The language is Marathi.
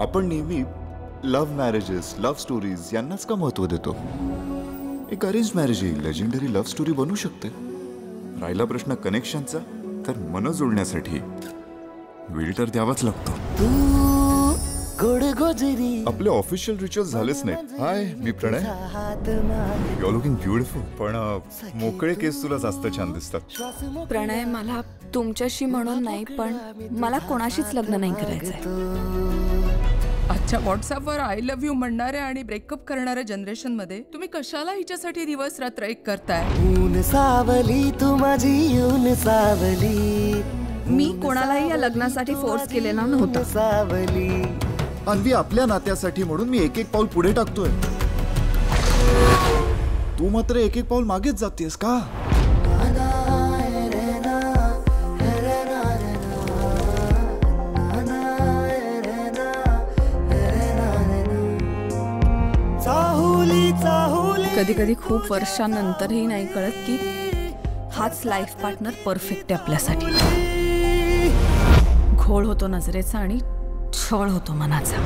आपण नेहमी लव्ह मॅरेजेस, लव्ह स्टोरीज यांनाच का महत्व देतो? एक अरेंज मॅरेज ही लेजेंडरी लव्ह स्टोरी बनू शकते. राहिला प्रश्न कनेक्शनचा, तर मन जोडण्यासाठी वेळ तर द्यावाच लागतो. आपले ऑफिशियल रिच्युअल झालेच नाही. हाय, मी Pranay. You are looking beautiful. पण मोकळे केस तुला जास्त छान दिसतात. प्रणय, मला तुमच्याशी म्हणून नाही, पण मला कोणाशीच लग्न नाही करायचंय. अच्छा, व्हॉट्सअपवर आय लव्ह यू म्हणणाऱ्या आणि ब्रेकअप करणाऱ्या जनरेशन मध्ये तुम्ही कशाला हिच्यासाठी दिवस रात्र एक करताय? ऊन सावली तू माझी ऊन सावली. मी कोणालाही या लग्नासाठी फोर्स केलेला नव्हता. सावली अन्वी, आपल्या नात्यासाठी म्हणून मी एक एक पाऊल पुढे टाकतोय. तू मात्र एक एक पाऊल मागेच जातेस का? कधी कधी खूप वर्षांनंतरही नाही कळत की हाच लाईफ पार्टनर परफेक्ट आहे आपल्यासाठी. घोळ होतो नजरेचा आणि छळ होतो मनाचा.